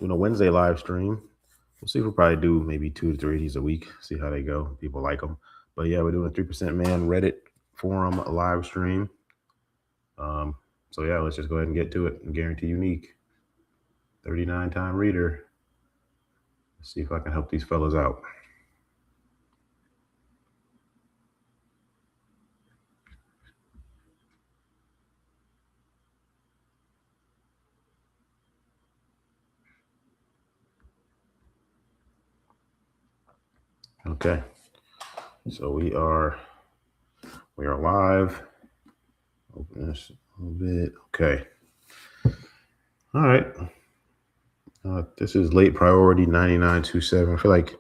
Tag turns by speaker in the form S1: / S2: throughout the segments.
S1: doing a Wednesday live stream. We'll see if we'll probably do maybe 2 to 3 of these a week. See how they go. People like them. But yeah, we're doing a 3% Man Reddit forum live stream. So yeah, let's just go ahead and get to it. And guarantee unique. 39-time reader. Let's see if I can help these fellas out. Okay. So we are live. Open this a little bit. Okay. All right. This is late priority 9927. I feel like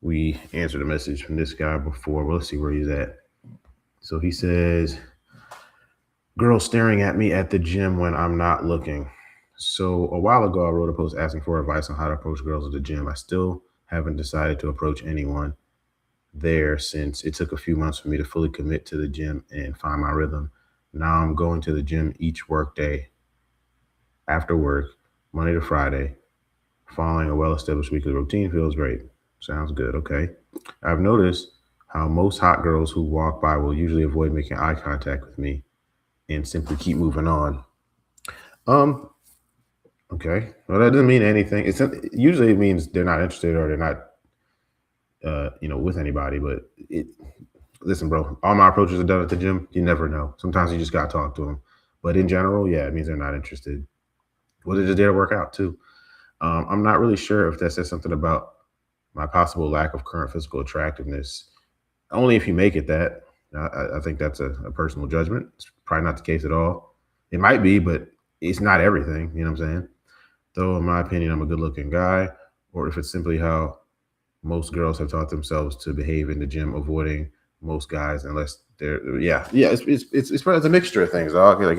S1: we answered a message from this guy before. Well, let's see where he's at. So he says, girl staring at me at the gym when I'm not looking. So a while ago, I wrote a post asking for advice on how to approach girls at the gym. I still haven't decided to approach anyone there since it took a few months for me to fully commit to the gym and find my rhythm. Now I'm going to the gym each work day after work, Monday to Friday. Following a well-established weekly routine feels great. Sounds good. Okay. I've noticed how most hot girls who walk by will usually avoid making eye contact with me and simply keep moving on. Okay. Well, that doesn't mean anything. Usually it means they're not interested or they're not with anybody. But listen, bro, all my approaches are done at the gym. You never know. Sometimes you just got to talk to them. But in general, yeah, it means they're not interested. Well, they're just there to work out too. I'm not really sure if that says something about my possible lack of current physical attractiveness. Only if you make it that. I think that's a personal judgment. It's probably not the case at all. It might be, but it's not everything. You know what I'm saying? Though, in my opinion, I'm a good-looking guy, or if it's simply how most girls have taught themselves to behave in the gym, avoiding most guys unless they're it's a mixture of things, dog. Like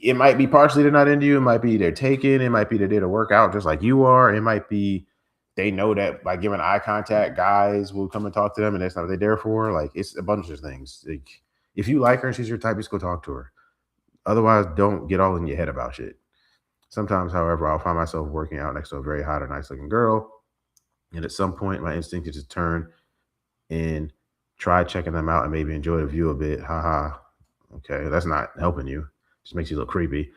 S1: it might be partially they're not into you. It might be they're taken. It might be they're there to work out just like you are. It might be they know that by giving eye contact, guys will come and talk to them, and that's not what they're there for. Like, it's a bunch of things. Like, if you like her and she's your type, just go talk to her. Otherwise, don't get all in your head about shit. Sometimes, however, I'll find myself working out next to a very hot or nice-looking girl, and at some point, my instinct is to turn and try checking them out and maybe enjoy the view a bit. Haha. Okay, that's not helping you. Just makes you look creepy.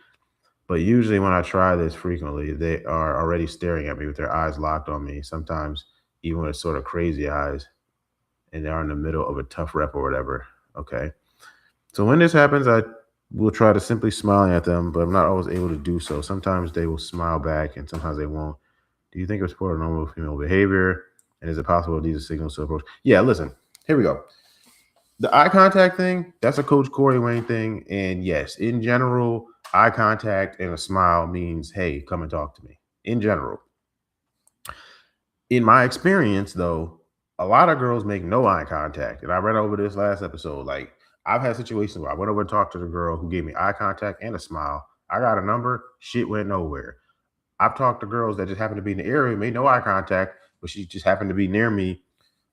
S1: But usually when I try this frequently, they are already staring at me with their eyes locked on me, sometimes even with sort of crazy eyes, and they are in the middle of a tough rep or whatever. Okay. So when this happens, I will try to simply smile at them, but I'm not always able to do so. Sometimes they will smile back and sometimes they won't. Do you think it's part of normal female behavior? And is it possible these are signals to approach? Yeah, listen, here we go. The eye contact thing, that's a Coach Corey Wayne thing. And yes, in general, eye contact and a smile means, hey, come and talk to me. In general. In my experience, though, a lot of girls make no eye contact. And I read over this last episode. Like, I've had situations where I went over and talked to the girl who gave me eye contact and a smile. I got a number, shit went nowhere. I've talked to girls that just happened to be in the area, made no eye contact, but she just happened to be near me.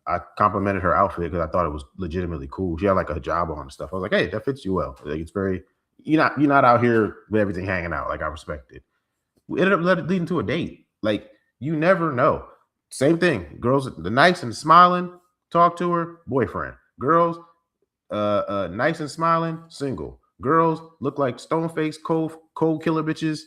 S1: I complimented her outfit because I thought it was legitimately cool. She had like a hijab on and stuff. I was like, hey, that fits you well. Like, it's very, you're not out here with everything hanging out. Like, I respect it. We ended up leading to a date. Like, you never know. Same thing. Girls, the nice and smiling, talk to her, boyfriend. Girls, nice and smiling, single. Girls look like stone-faced, cold killer bitches,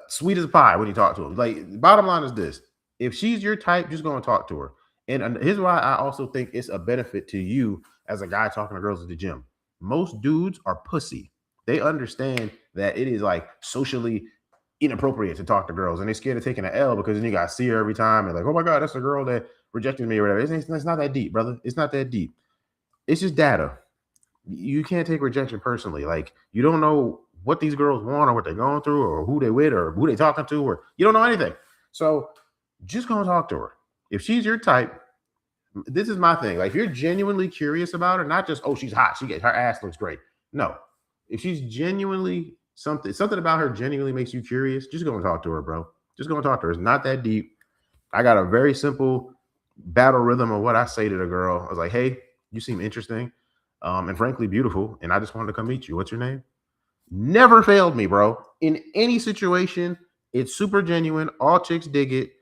S1: sweet as pie when you talk to them. Like, bottom line is this. If she's your type, just go and talk to her. And here's why I also think it's a benefit to you as a guy talking to girls at the gym. Most dudes are pussy. They understand that it is like socially inappropriate to talk to girls, and they're scared of taking an L because then you gotta see her every time and like, oh my God, that's a girl that rejected me or whatever. It's not that deep, brother. It's not that deep. It's just data. You can't take rejection personally. Like, you don't know what these girls want or what they're going through or who they with or who they talking to, or you don't know anything. So just go and talk to her. If she's your type, this is my thing. Like, if you're genuinely curious about her, not just, oh, she's hot, her ass looks great. No. If she's genuinely something about her genuinely makes you curious, just go and talk to her, bro. Just go and talk to her. It's not that deep. I got a very simple battle rhythm of what I say to the girl. I was like, hey, you seem interesting, and frankly beautiful, and I just wanted to come meet you. What's your name? Never failed me, bro. In any situation, It's super genuine. All chicks dig it.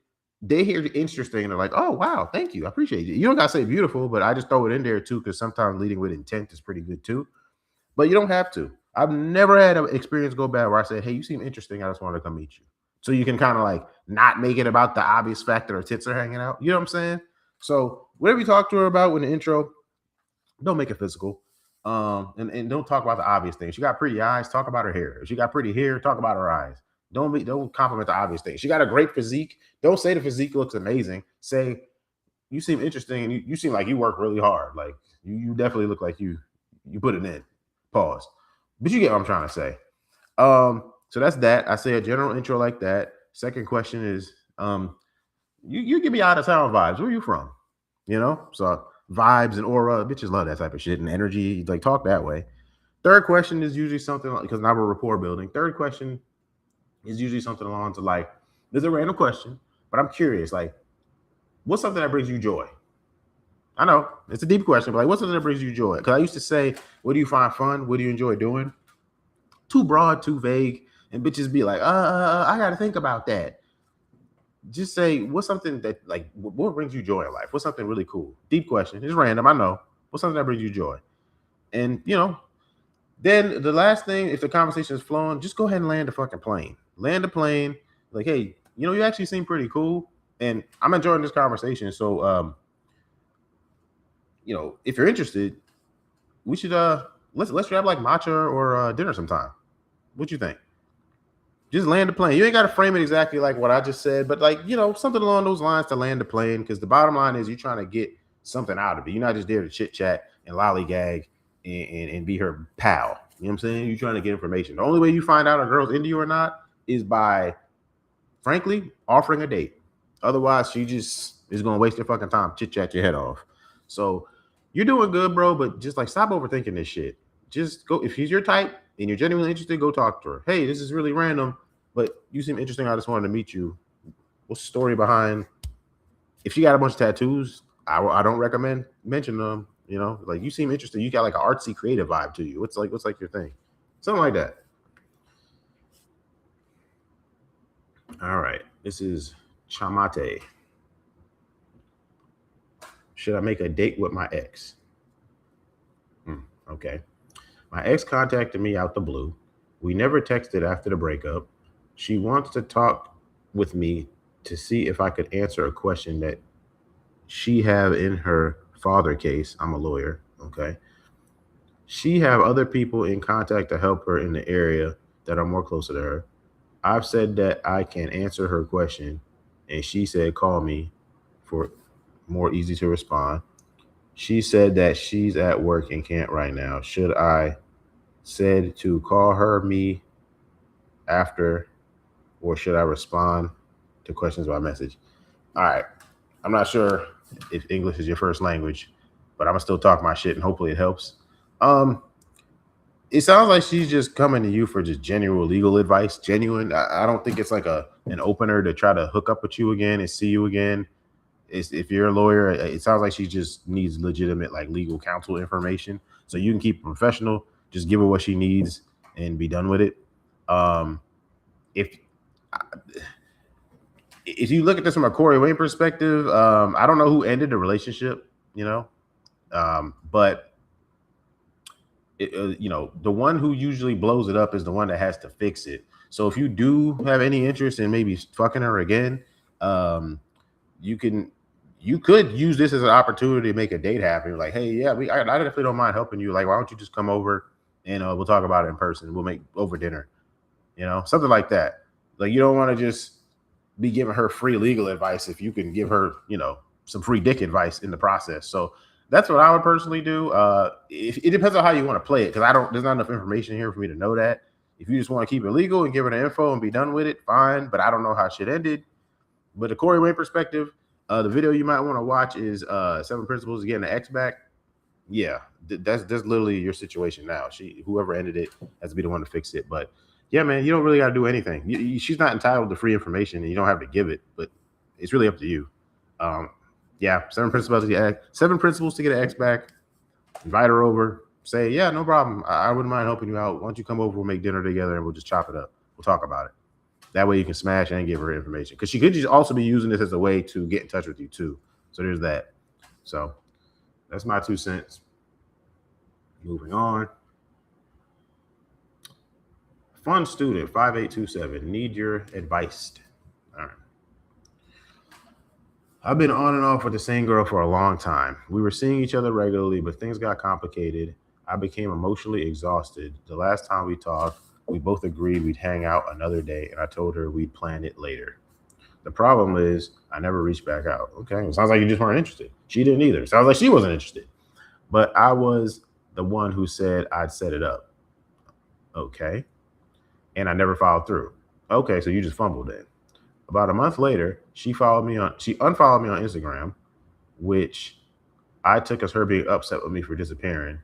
S1: They hear it interesting and they're like, oh wow, thank you. I appreciate it. You don't gotta say beautiful, but I just throw it in there too, because sometimes leading with intent is pretty good too. But you don't have to. I've never had an experience go bad where I said, hey, you seem interesting. I just want to come meet you. So you can kind of like not make it about the obvious fact that her tits are hanging out. You know what I'm saying? So whatever you talk to her about in the intro, don't make it physical. And don't talk about the obvious things. She got pretty eyes, talk about her hair. If she got pretty hair, talk about her eyes. Don't compliment the obvious things. She got a great physique. Don't say the physique looks amazing. Say you seem interesting and you seem like you work really hard. Like you definitely look like you put it in. Pause. But you get what I'm trying to say. So that's that. I say a general intro like that. Second question is, you give me out of town vibes. Where are you from? You know, so vibes and aura. Bitches love that type of shit and energy. Like talk that way. Third question is usually something like, because now we're rapport building. Third question is usually something along to like, there's a random question, but I'm curious, like, what's something that brings you joy? I know it's a deep question, but like, what's something that brings you joy? Because I used to say, what do you find fun? What do you enjoy doing? Too broad, too vague, and bitches be like, I got to think about that. Just say, what's something that like, what brings you joy in life? What's something really cool? Deep question. It's random, I know. What's something that brings you joy? And then the last thing, if the conversation is flowing, just go ahead and land the fucking plane. Land the plane. Like, hey, you actually seem pretty cool, and I'm enjoying this conversation. So, if you're interested, we should let's grab like matcha or dinner sometime. What you think? Just land the plane. You ain't got to frame it exactly like what I just said, but like something along those lines to land the plane. Because the bottom line is you're trying to get something out of it. You're not just there to chit chat and lollygag and be her pal. You know what I'm saying? You're trying to get information. The only way you find out a girl's into you or not is by, frankly, offering a date. Otherwise, she just is gonna waste your fucking time, chit chat your head off. So you're doing good, bro. But just like stop overthinking this shit. Just go. If he's your type and you're genuinely interested, go talk to her. Hey, this is really random, but you seem interesting. I just wanted to meet you. What's the story behind? If she got a bunch of tattoos, I don't recommend mentioning them. Like you seem interesting. You got like an artsy, creative vibe to you. What's like your thing? Something like that. All right. This is Chamate. Should I make a date with my ex? Okay. My ex contacted me out the blue. We never texted after the breakup. She wants to talk with me to see if I could answer a question that she have in her father case. I'm a lawyer. Okay. She have other people in contact to help her in the area that are more closer to her. I've said that I can answer her question, and she said call me for more easy to respond. She said that she's at work and can't right now. Should I said to call me after, or should I respond to questions by message? All right. I'm not sure if English is your first language, but I'm gonna still talk my shit and hopefully it helps. It sounds like she's just coming to you for just genuine legal advice. Genuine. I don't think it's like an opener to try to hook up with you again and see you again. If you're a lawyer, it sounds like she just needs legitimate like legal counsel information. So you can keep it professional. Just give her what she needs and be done with it. If if you look at this from a Corey Wayne perspective, I don't know who ended the relationship, but the one who usually blows it up is the one that has to fix it. So if you do have any interest in maybe fucking her again, you could use this as an opportunity to make a date happen. Like, hey, yeah, I definitely don't mind helping you. Like, why don't you just come over and we'll talk about it in person. We'll make over dinner, something like that. Like, you don't want to just be giving her free legal advice if you can give her, some free dick advice in the process. So that's what I would personally do. It depends on how you want to play it, because there's not enough information here for me to know that. If you just want to keep it legal and give her the info and be done with it, fine. But I don't know how shit ended. But the Corey Wayne perspective, the video you might want to watch is 7 Principles to Getting an Ex Back. Yeah, that's literally your situation now. Whoever ended it has to be the one to fix it. But yeah, man, you don't really got to do anything. She's not entitled to free information, and you don't have to give it. But it's really up to you. Yeah, 7 Principles to Get an Ex Back. Invite her over. Say, yeah, no problem. I wouldn't mind helping you out. Why don't you come over? We'll make dinner together, and we'll just chop it up. We'll talk about it. That way you can smash and give her information. Because she could just also be using this as a way to get in touch with you too. So there's that. So that's my 2 cents. Moving on. Fun student 5827. Need your advice. All right. I've been on and off with the same girl for a long time. We were seeing each other regularly, but things got complicated. I became emotionally exhausted. The last time we talked, we both agreed we'd hang out another day, and I told her we'd plan it later. The problem is, I never reached back out. Okay, it sounds like you just weren't interested. She didn't either. Sounds like she wasn't interested. But I was the one who said I'd set it up. Okay. And I never followed through. Okay, so you just fumbled it. About a month later, she unfollowed me on Instagram, which I took as her being upset with me for disappearing.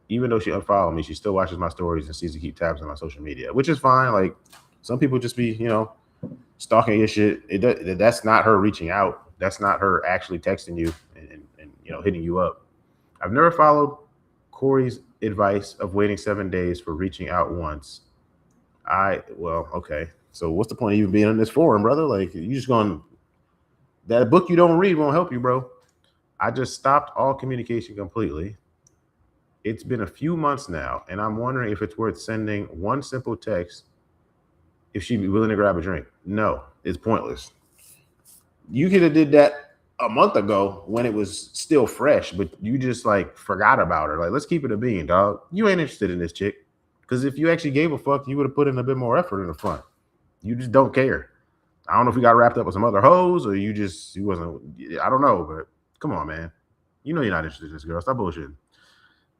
S1: Even though she unfollowed me, she still watches my stories and sees to keep tabs on my social media, which is fine. Like some people just be, stalking your shit. That's not her reaching out. That's not her actually texting you and hitting you up. I've never followed Corey's advice of waiting 7 days for reaching out once. Okay. So what's the point of even being in this forum, brother? Like you just that book you don't read won't help you, bro. I just stopped all communication completely. It's been a few months now, and I'm wondering if it's worth sending one simple text if she'd be willing to grab a drink. No, it's pointless. You could have did that a month ago when it was still fresh, but you just like forgot about her. Like, let's keep it a bean, dog. You ain't interested in this chick. Because if you actually gave a fuck, you would have put in a bit more effort in the front. You just don't care. I don't know if you got wrapped up with some other hoes or you wasn't, I don't know, but come on, man. You know you're not interested in this girl. Stop bullshitting.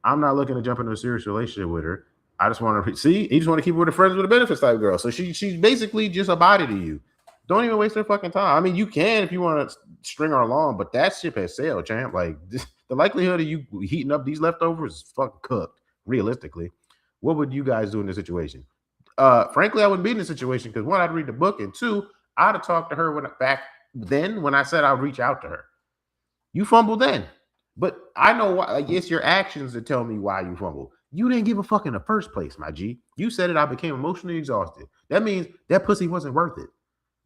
S1: I'm not looking to jump into a serious relationship with her. I just want to he just want to keep her with a friends with the benefits type girl. So she's basically just a body to you. Don't even waste her fucking time. I mean, you can if you want to string her along, but that ship has sailed, champ. Like the likelihood of you heating up these leftovers is fucking cooked, realistically. What would you guys do in this situation? Frankly, I wouldn't be in this situation because one, I'd read the book, and two, I'd have talked to her when I said I'd reach out to her. You fumbled then. But I know why. Like, it's your actions that tell me why you fumbled. You didn't give a fuck in the first place, my G. You said it. I became emotionally exhausted. That means that pussy wasn't worth it.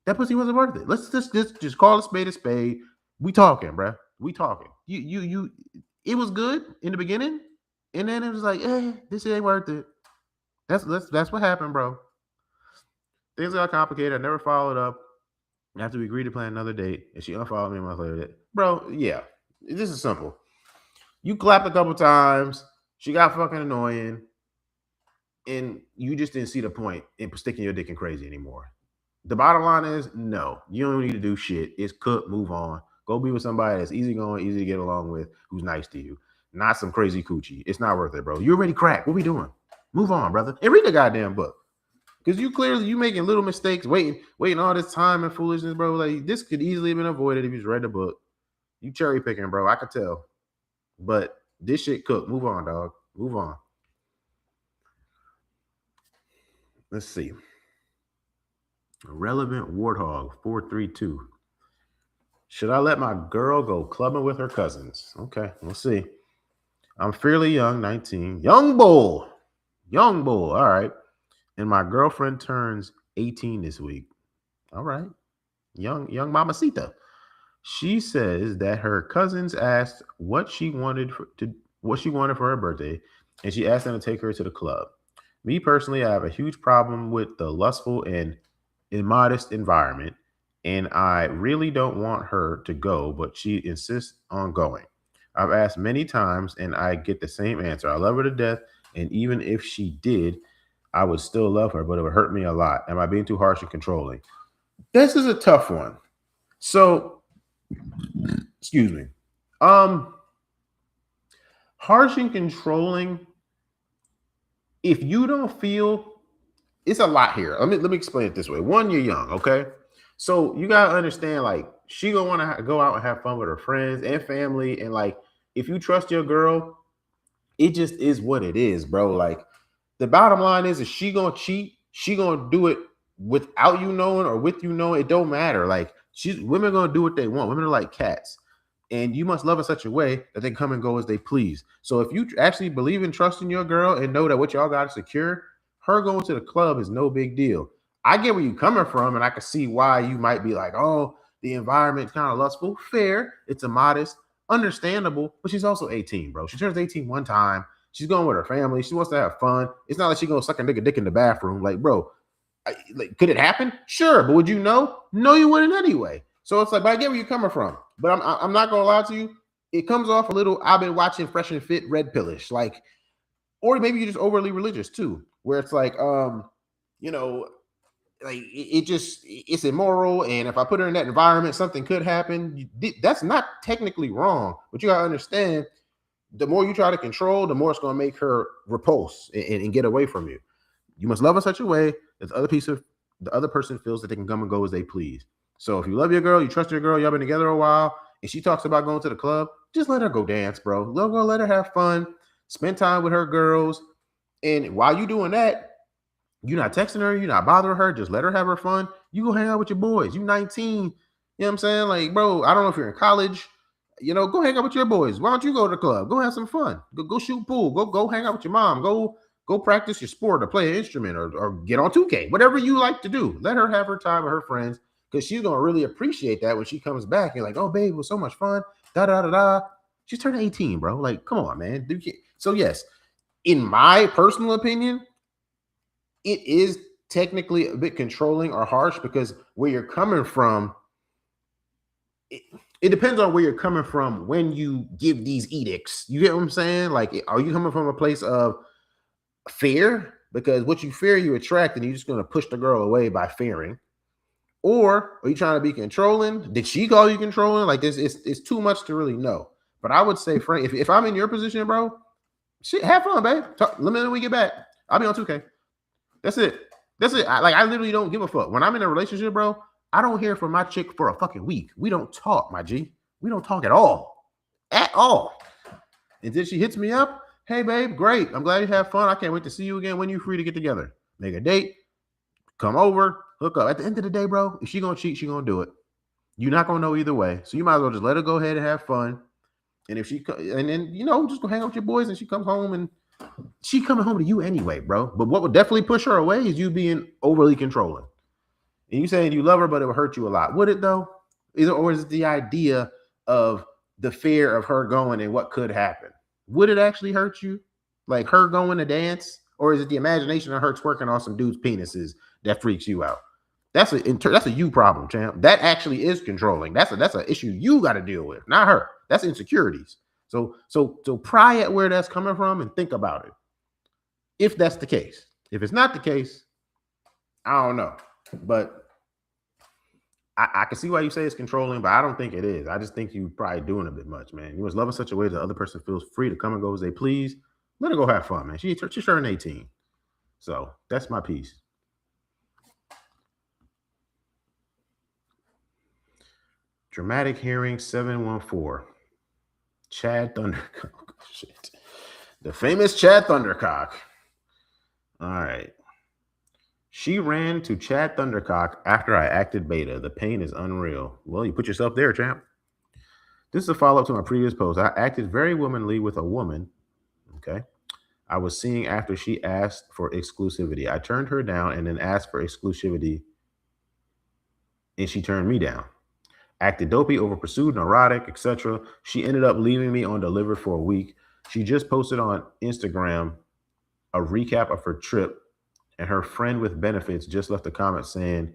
S1: That pussy wasn't worth it. Let's just call a spade a spade. We talking, bruh. We talking. You. It was good in the beginning, and then it was like, this ain't worth it. That's what happened, bro. Things got complicated. I never followed up. After we agreed to plan another date, and she unfollowed me a month later. Bro, yeah. This is simple. You clapped a couple times. She got fucking annoying. And you just didn't see the point in sticking your dick in crazy anymore. The bottom line is, no. You don't need to do shit. It's cooked. Move on. Go be with somebody that's easygoing, easy to get along with, who's nice to you. Not some crazy coochie. It's not worth it, bro. You already cracked. What we doing? Move on, brother. And read the goddamn book. Because you making little mistakes, waiting all this time and foolishness, bro. Like, this could easily have been avoided if you just read the book. You cherry picking, bro. I could tell. But this shit cooked. Move on, dog. Move on. Let's see. Relevant Warthog 432. Should I let my girl go clubbing with her cousins? Okay, we'll see. I'm fairly young, 19. Young bull. All right. And my girlfriend turns 18 this week. All right. Young mamacita. She says that her cousins asked what she wanted for her birthday, and she asked them to take her to the club. Me personally, I have a huge problem with the lustful and immodest environment, and I really don't want her to go, but she insists on going. I've asked many times, and I get the same answer. I love her to death, and even if she did, I would still love her, but it would hurt me a lot. Am I being too harsh and controlling? This is a tough one. So, excuse me. Harsh and controlling. If you don't feel, it's a lot here. Let me explain it this way. One, you're young, okay? So you gotta understand, like, she gonna want to go out and have fun with her friends and family, and like, if you trust your girl, it just is what it is, bro. Like, the bottom line is she gonna cheat? She gonna do it without you knowing or with you knowing? It don't matter. Like, women gonna do what they want. Women are like cats. And you must love in such a way that they come and go as they please. So if you actually believe in trusting your girl and know that what y'all got is secure, her going to the club is no big deal. I get where you're coming from, and I can see why you might be like, oh, the environment's kind of lustful. Fair. It's a modest, understandable, but she's also 18, bro. She turns 18 one time. She's going with her family. She wants to have fun. It's not like she's gonna suck a nigga dick in the bathroom. Like, bro, could it happen? Sure, but would you know? No, you wouldn't anyway. So it's like, but I get where you're coming from. But I'm not gonna lie to you. It comes off a little. I've been watching Fresh and Fit, red pillish, like, or maybe you're just overly religious too, where it's like, you know, like it's immoral, and if I put her in that environment, something could happen. That's not technically wrong, but you gotta understand. The more you try to control, the more it's gonna make her repulse and get away from you. You must love in such a way that the other person feels that they can come and go as they please. So if you love your girl, you trust your girl, y'all been together a while, and she talks about going to the club, just let her go dance, bro. Let her have fun, spend time with her girls. And while you doing that, you're not texting her, you're not bothering her, just let her have her fun. You go hang out with your boys. You 19, you know what I'm saying? Like, bro, I don't know if you're in college, go hang out with your boys. Why don't you go to the club? Go have some fun. Go shoot pool. Go hang out with your mom. Go practice your sport or play an instrument or get on 2K. Whatever you like to do. Let her have her time with her friends, because she's gonna really appreciate that when she comes back. You're like, oh, babe, it was so much fun. Da da da da. She's turning 18, bro. Like, come on, man. So yes, in my personal opinion, it is technically a bit controlling or harsh, because where you're coming from, it depends on where you're coming from when you give these edicts. You get what I'm saying? Like, are you coming from a place of fear? Because what you fear, you attract, and you're just going to push the girl away by fearing. Or are you trying to be controlling? Did she call you controlling? Like, this, it's too much to really know. But I would say, Frank, if I'm in your position, bro, shit, have fun, babe. Let me know when we get back. I'll be on 2K. That's it. I literally don't give a fuck. When I'm in a relationship, bro, I don't hear from my chick for a fucking week. We don't talk, my G. We don't talk at all. At all. And then she hits me up. Hey, babe, great. I'm glad you have fun. I can't wait to see you again. When you free to get together? Make a date. Come over. Hook up. At the end of the day, bro, if she gonna cheat, she gonna do it. You're not gonna know either way. So you might as well just let her go ahead and have fun. And if and then, just go hang out with your boys, and she comes home, and she coming home to you anyway, bro. But what would definitely push her away is you being overly controlling. And you saying you love her, but it would hurt you a lot. Would it though? Or is it the idea of the fear of her going and what could happen? Would it actually hurt you? Like her going to dance? Or is it the imagination of her twerking on some dudes' penises that freaks you out? That's a you problem, champ. That actually is controlling. That's an issue you got to deal with, not her. That's insecurities. So pry at where that's coming from and think about it. If that's the case. If it's not the case, I don't know. But I can see why you say it's controlling, but I don't think it is. I just think you probably doing a bit much, man. You must love in such a way that the other person feels free to come and go as they please. Let her go have fun, man. She's turning 18. So that's my piece. Dramatic Hearing 714. Chad Thundercock. Shit. The famous Chad Thundercock. All right. She ran to Chad Thundercock after I acted beta. The pain is unreal. Well, you put yourself there, champ. This is a follow-up to my previous post. I acted very womanly with a woman. Okay. I was seeing after she asked for exclusivity. I turned her down and then asked for exclusivity, and she turned me down. Acted dopey, over-pursued, neurotic, etc. She ended up leaving me on delivered for a week. She just posted on Instagram a recap of her trip, and her friend with benefits just left a comment saying,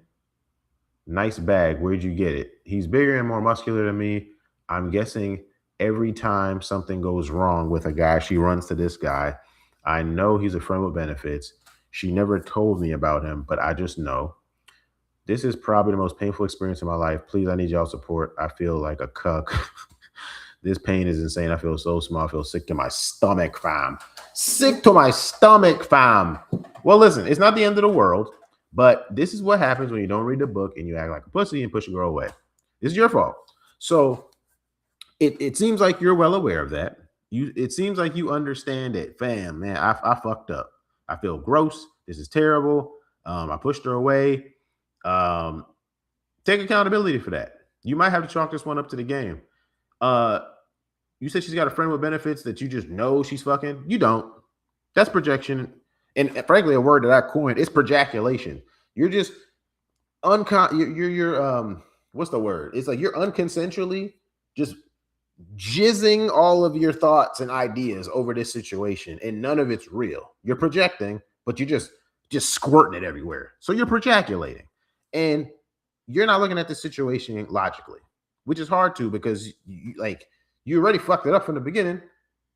S1: "Nice bag, where'd you get it?" He's bigger and more muscular than me. I'm guessing every time something goes wrong with a guy, she runs to this guy. I know he's a friend with benefits. She never told me about him, but I just know. This is probably the most painful experience in my life. Please, I need y'all support. I feel like a cuck. This pain is insane. I feel so small. I feel sick to my stomach, fam. Sick to my stomach, fam. Well, listen, it's not the end of the world, but this is what happens when you don't read the book and you act like a pussy and push a girl away. This is your fault. So it seems like you're well aware of that. It seems like you understand it. Fam, man, I fucked up. I feel gross. This is terrible. I pushed her away. Take accountability for that. You might have to chalk this one up to the game. You said she's got a friend with benefits that you just know she's fucking. You don't. That's projection. And frankly, a word that I coined is projaculation. You're just you're what's the word? It's like you're unconsensually just jizzing all of your thoughts and ideas over this situation, and none of it's real. You're projecting, but you just squirting it everywhere. So you're projeculating, and you're not looking at the situation logically, which is hard to because you already fucked it up from the beginning.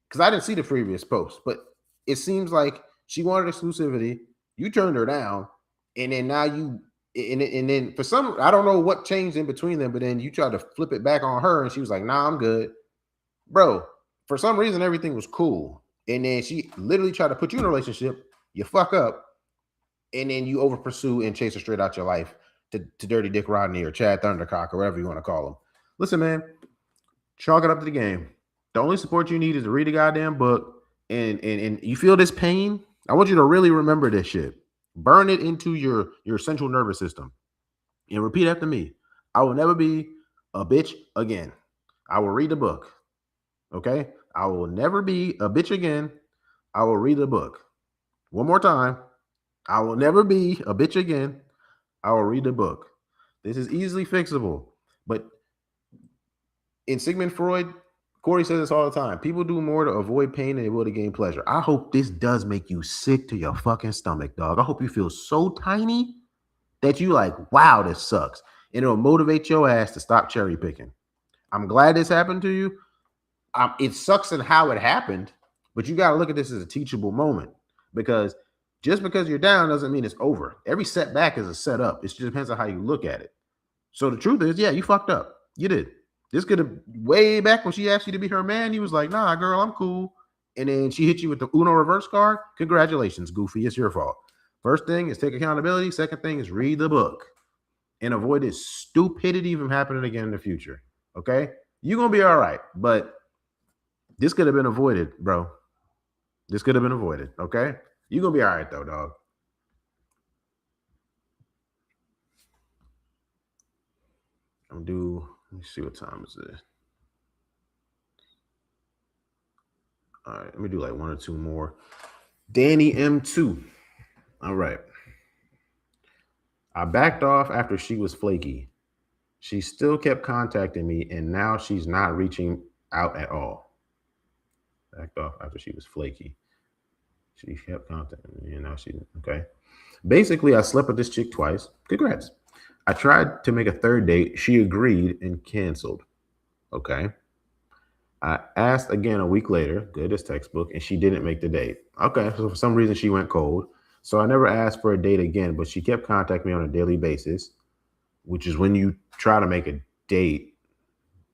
S1: Because I didn't see the previous post, but it seems like she wanted exclusivity. You turned her down, and then now and then for some, I don't know what changed in between them, but then you tried to flip it back on her, and she was like, "Nah, I'm good, bro." For some reason, everything was cool, and then she literally tried to put you in a relationship. You fuck up, and then you over pursue and chase her straight out your life to Dirty Dick Rodney or Chad Thundercock or whatever you want to call him. Listen, man, chalk it up to the game. The only support you need is to read a goddamn book, and you feel this pain. I want you to really remember this shit. Burn it into your central nervous system, and repeat after me. I will never be a bitch again. I will read the book. Okay? I will never be a bitch again. I will read the book. One more time. I will never be a bitch again. I will read the book. This is easily fixable, but in Sigmund Freud, Corey says this all the time. People do more to avoid pain than they will to gain pleasure. I hope this does make you sick to your fucking stomach, dog. I hope you feel so tiny that you like, wow, this sucks. And it'll motivate your ass to stop cherry picking. I'm glad this happened to you. It sucks in how it happened, but you got to look at this as a teachable moment, because just because you're down doesn't mean it's over. Every setback is a setup. It just depends on how you look at it. So the truth is, yeah, you fucked up. You did. This could have, way back when she asked you to be her man, you was like, nah, girl, I'm cool. And then she hit you with the Uno reverse card. Congratulations, Goofy. It's your fault. First thing is take accountability. Second thing is read the book and avoid this stupidity from happening again in the future. Okay? You're going to be all right. But this could have been avoided, bro. This could have been avoided. Okay? You're going to be all right, though, dog. I'm due. Let me see what time is it. All right, let me do like one or two more. Danny M2. All right. I backed off after she was flaky. She still kept contacting me, and now she's not reaching out at all. Backed off after she was flaky. She kept contacting me, and now she's okay. Basically, I slept with this chick twice. Congrats. I tried to make a third date. She agreed and canceled. Okay. I asked again a week later, good as textbook, and she didn't make the date. Okay, so for some reason she went cold. So I never asked for a date again, but she kept contacting me on a daily basis, which is when you try to make a date.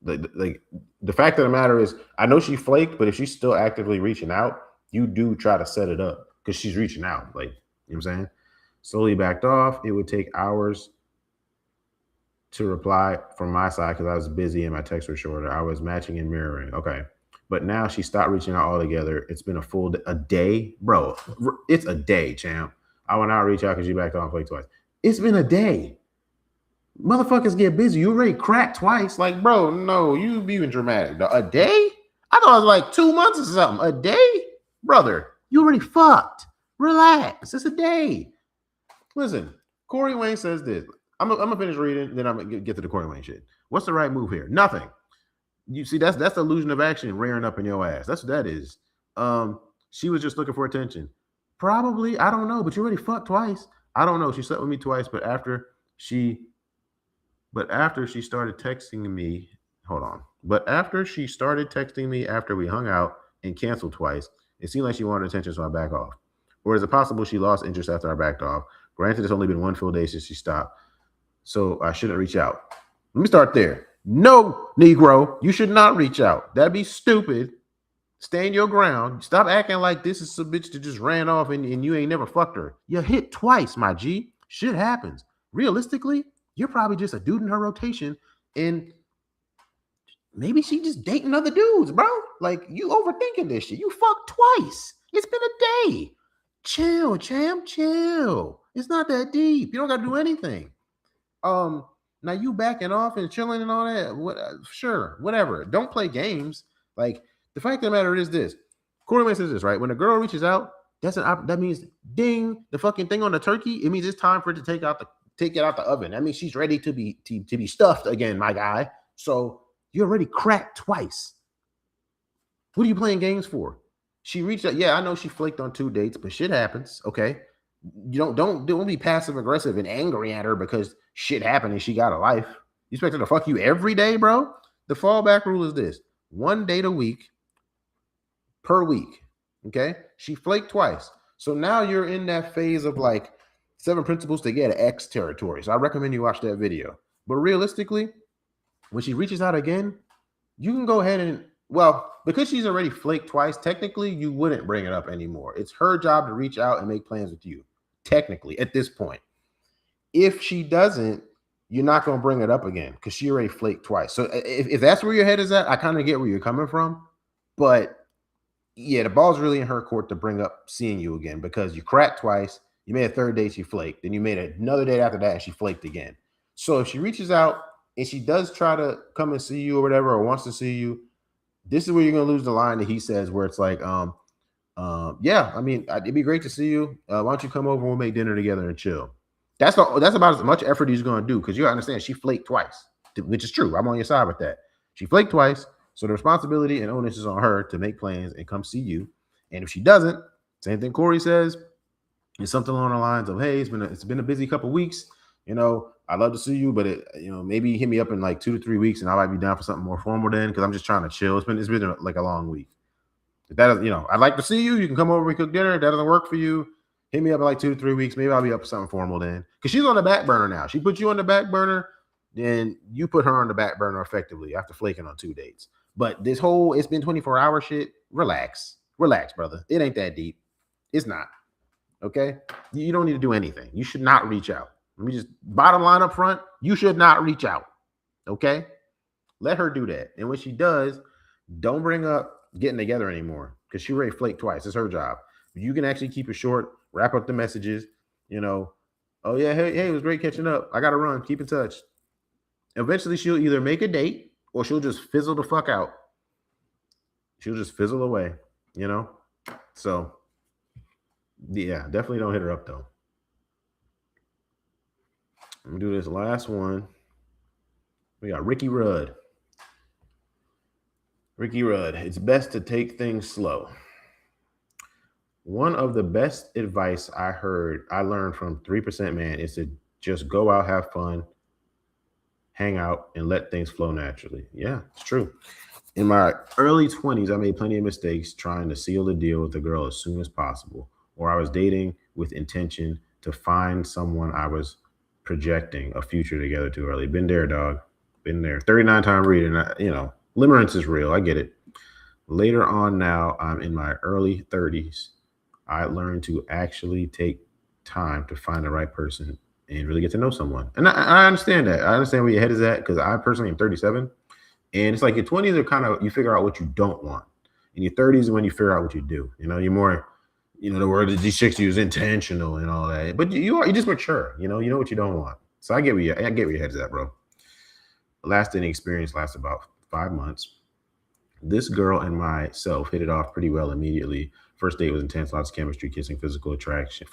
S1: Like the fact of the matter is, I know she flaked, but if she's still actively reaching out, you do try to set it up because she's reaching out. Like, you know what I'm saying? Slowly backed off. It would take hours to reply from my side because I was busy and my texts were shorter. I was matching and mirroring. Okay. But now she stopped reaching out altogether. It's been a day. Bro, it's a day, champ. I will not reach out because you backed off and played twice. It's been a day. Motherfuckers get busy. You already cracked twice. Like, bro, no, you being dramatic. A day? I thought it was like 2 months or something. A day? Brother, you already fucked. Relax. It's a day. Listen, Corey Wayne says this. I'm gonna finish reading, then I'm gonna get to the Corey Wayne shit. What's the right move here? Nothing. You see, that's the illusion of action rearing up in your ass. That's what that is. She was just looking for attention. Probably, I don't know, but you already fucked twice. I don't know. She slept with me twice, but after she started texting me, hold on. But after she started texting me after we hung out and canceled twice, it seemed like she wanted attention, so I back off. Or is it possible she lost interest after I backed off? Granted, it's only been one full day since she stopped, so I shouldn't reach out. Let me start there. No, Negro, you should not reach out. That'd be stupid. Stand your ground. Stop acting like this is a bitch that just ran off and you ain't never fucked her. You hit twice, my G. Shit happens. Realistically, you're probably just a dude in her rotation, and maybe she just dating other dudes, bro. Like, you overthinking this shit. You fucked twice. It's been a day. Chill, champ, chill. It's not that deep. You don't got to do anything. Now you backing off and chilling and all that. Sure, whatever. Don't play games. Like, the fact of the matter is this. Corey says this, right? When a girl reaches out, That means ding, the fucking thing on the turkey. It means it's time for it to take it out the oven. That means she's ready to be stuffed again, my guy. So you already cracked twice. What are you playing games for? She reached out. Yeah, I know she flaked on 2 dates, but shit happens. Okay. You don't be passive aggressive and angry at her because shit happened and she got a life. You expect her to fuck you every day, bro? The fallback rule is this: 1 date a week per week. Okay. She flaked twice. So now you're in that phase of like 7 principles to get X territory. So I recommend you watch that video. But realistically, when she reaches out again, you can go ahead and, well, because she's already flaked twice, technically you wouldn't bring it up anymore. It's her job to reach out and make plans with you, technically, at this point. If she doesn't, you're not going to bring it up again because she already flaked twice. So if that's where your head is at, I kind of get where you're coming from. But yeah, the ball's really in her court to bring up seeing you again because you cracked twice. You made a 3rd date, she flaked. Then you made another date after that and she flaked again. So if she reaches out and she does try to come and see you or whatever, or wants to see you, this is where you're going to lose the line that he says where it's like, yeah, I mean, it'd be great to see you. Why don't you come over and we'll make dinner together and chill? That's about as much effort he's going to do because you understand she flaked twice, which is true. I'm on your side with that. She flaked twice. So the responsibility and onus is on her to make plans and come see you. And if she doesn't, same thing Corey says, it's something along the lines of, hey, it's been a busy couple of weeks. You know, I'd love to see you, but maybe hit me up in like 2 to 3 weeks and I might be down for something more formal then because I'm just trying to chill. It's been like a long week. If that is, I'd like to see you. You can come over and cook dinner. If that doesn't work for you, hit me up in like 2 to 3 weeks. Maybe I'll be up for something formal then. Because she's on the back burner now. She put you on the back burner, then you put her on the back burner effectively after flaking on 2 dates. But this whole it's been 24-hour shit, relax, brother. It ain't that deep. It's not. Okay? You don't need to do anything. You should not reach out. Let me just bottom line up front. You should not reach out. Okay? Let her do that. And when she does, don't bring up getting together anymore because she already flaked twice. It's her job. You can actually keep it short, wrap up the messages, oh yeah, hey, it was great catching up. I gotta run. Keep in touch. Eventually she'll either make a date or she'll just fizzle the fuck out. She'll just fizzle away, So yeah, definitely don't hit her up though. Let me do this last one. We got Ricky Rudd. It's best to take things slow. One of the best advice I learned from 3% Man is to just go out, have fun, hang out, and let things flow naturally. Yeah, it's true. In my early 20s, I made plenty of mistakes trying to seal the deal with a girl as soon as possible, or I was dating with intention to find someone I was projecting a future together too early. Been there, dog. Been there. 39-time reading. Limerence is real. I get it. Later on now, I'm in my early 30s. I learned to actually take time to find the right person and really get to know someone. And I understand that. I understand where your head is at because I personally am 37. And it's like your 20s are kind of, you figure out what you don't want. In your 30s is when you figure out what you do. You're more, the word of G60 is intentional and all that. But you just mature. You know what you don't want. So I get where your head is at, bro. Last dating experience lasted about 5 months. This girl and myself hit it off pretty well immediately. First date was intense, lots of chemistry, kissing, physical interaction.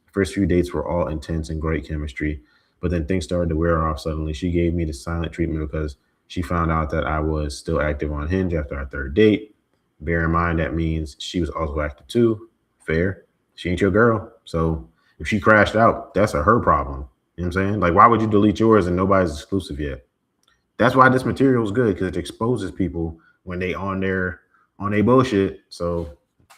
S1: The first few dates were all intense and great chemistry, but then things started to wear off suddenly. She gave me the silent treatment because she found out that I was still active on Hinge after our 3rd date. Bear in mind, that means she was also active too. Fair. She ain't your girl. So if she crashed out, that's her problem. You know what I'm saying? Like, why would you delete yours and nobody's exclusive yet? That's why this material is good, because it exposes people when they on their bullshit. So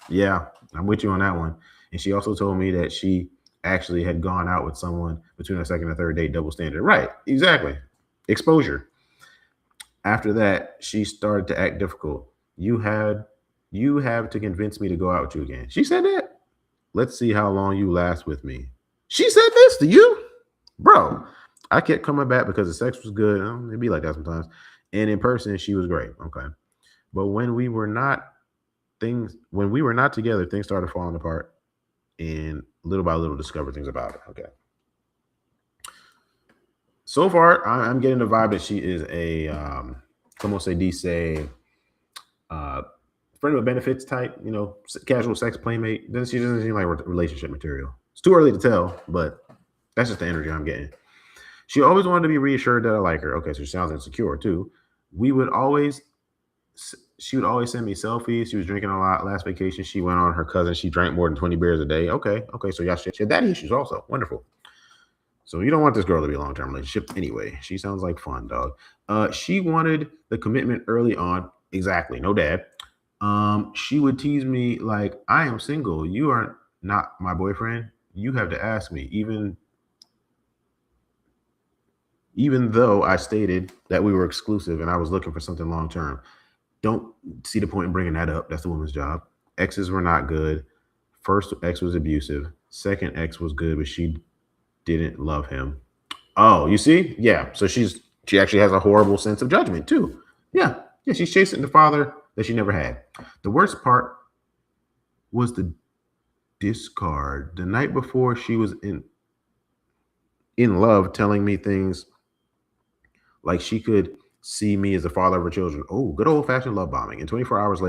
S1: yeah, I'm with you on that one. And she also told me that she actually had gone out with someone between her 2nd and 3rd date, double standard. Right, exactly. Exposure. After that, she started to act difficult. You have to convince me to go out with you again. She said that. Let's see how long you last with me. She said this to you? Bro, I kept coming back because the sex was good. It'd be like that sometimes. And in person, she was great. Okay. But when we were not together, things started falling apart. And little by little discovered things about it. Okay. So far, I'm getting the vibe that she is a, como se dice, friend with benefits type, casual sex playmate. Then she doesn't seem like relationship material. It's too early to tell, but that's just the energy I'm getting. She always wanted to be reassured that I like her. Okay, so she sounds insecure too. We would always, she would always send me selfies. She was drinking a lot last vacation. She went on her cousin. She drank more than 20 beers a day. Okay. So y'all she had daddy issues also. Wonderful. So you don't want this girl to be a long-term relationship anyway. She sounds like fun, dog. She wanted the commitment early on. Exactly. No dad. She would tease me like, I am single. You are not my boyfriend. You have to ask me, even though I stated that we were exclusive and I was looking for something long term. Don't see the point in bringing that up. That's the woman's job. Exes were not good. First ex was abusive. Second ex was good, but she didn't love him. Oh, you see? Yeah. So she actually has a horrible sense of judgment too. Yeah. She's chasing the father that she never had. The worst part was the discard. The night before, she was in love, telling me things like she could see me as the father of her children. Oh, good old fashioned love bombing. And 24 hours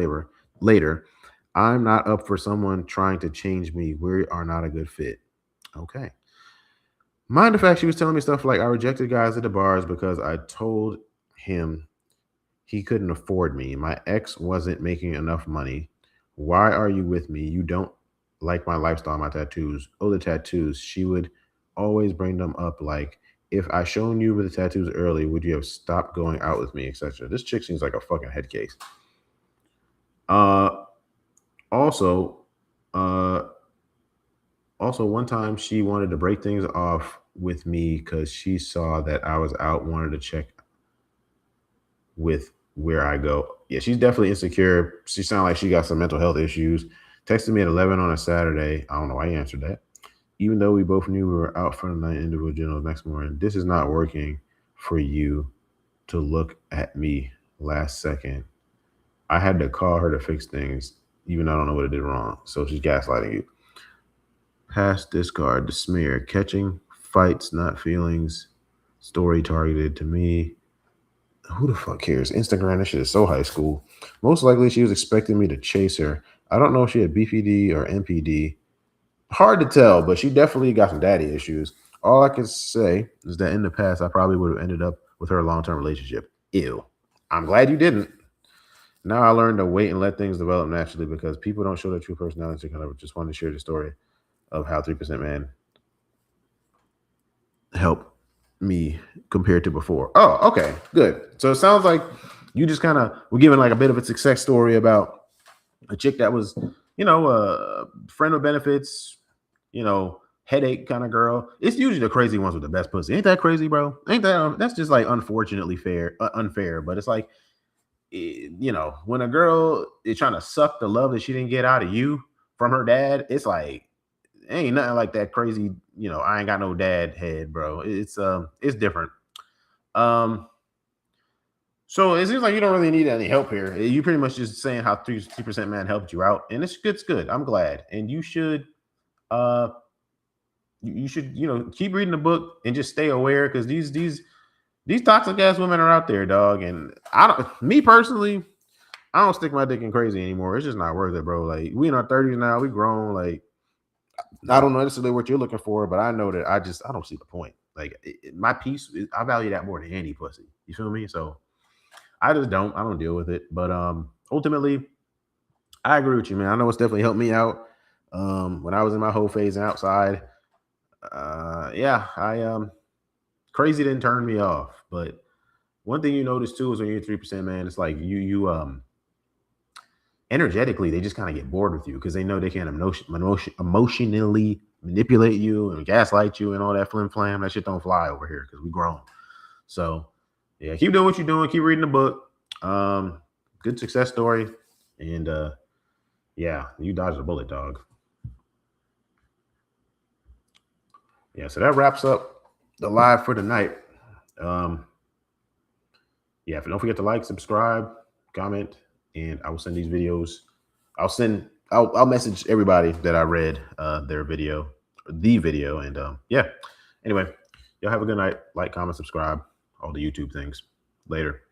S1: later, I'm not up for someone trying to change me. We are not a good fit. Okay. Mind the fact she was telling me stuff like I rejected guys at the bars because I told him he couldn't afford me. My ex wasn't making enough money. Why are you with me? You don't like my lifestyle, my tattoos. Oh, the tattoos. She would always bring them up like, if I shown you with the tattoos early, would you have stopped going out with me, etc. This chick seems like a fucking head case. Also, one time she wanted to break things off with me because she saw that I was out, wanted to check with where I go. Yeah, she's definitely insecure. She sounded like she got some mental health issues. Texted me at 11 on a Saturday. I don't know why you answered that. Even though we both knew we were out for the night, individual general next morning. This is not working for you to look at me last second. I had to call her to fix things, even though I don't know what I did wrong. So she's gaslighting you. Past discard, the smear, catching fights, not feelings, story targeted to me. Who the fuck cares? Instagram, this shit is so high school. Most likely she was expecting me to chase her. I don't know if she had BPD or MPD. Hard to tell, but she definitely got some daddy issues. All I can say is that in the past, I probably would have ended up with her a long-term relationship. Ew. I'm glad you didn't. Now I learned to wait and let things develop naturally because people don't show their true personality. Kind of just wanted to share the story of how 3% Man helped me compared to before. Oh, okay, good. So it sounds like you just kind of were giving like a bit of a success story about a chick that was, a friend with benefits, headache kind of girl. It's usually the crazy ones with the best pussy. Ain't that crazy, bro? That's just like unfortunately unfair. But it's like, when a girl is trying to suck the love that she didn't get out of you from her dad, it's like, ain't nothing like that crazy, I ain't got no dad head, bro. It's different. So it seems like you don't really need any help here. You pretty much just saying how 3% Man helped you out, and it's good. I'm glad, and you should, keep reading the book and just stay aware because these toxic ass women are out there, dog. And me personally, I don't stick my dick in crazy anymore. It's just not worth it, bro. Like we in our 30s now, we grown. Like I don't know necessarily what you're looking for, but I know that I don't see the point. Like my peace, I value that more than any pussy. You feel me? So I don't deal with it. But ultimately, I agree with you, man. I know it's definitely helped me out when I was in my whole phase and outside. Crazy didn't turn me off. But one thing you notice too is when you're 3% Man, it's like you energetically, they just kind of get bored with you because they know they can emotionally manipulate you and gaslight you and all that flim flam. That shit don't fly over here because we grown. So yeah, keep doing what you're doing. Keep reading the book. Good success story. And you dodged a bullet, dog. Yeah, so that wraps up the live for tonight. Don't forget to like, subscribe, comment, and I will send these videos. I'll message everybody that I read the video. And anyway, y'all have a good night. Like, comment, subscribe, all the YouTube things. Later.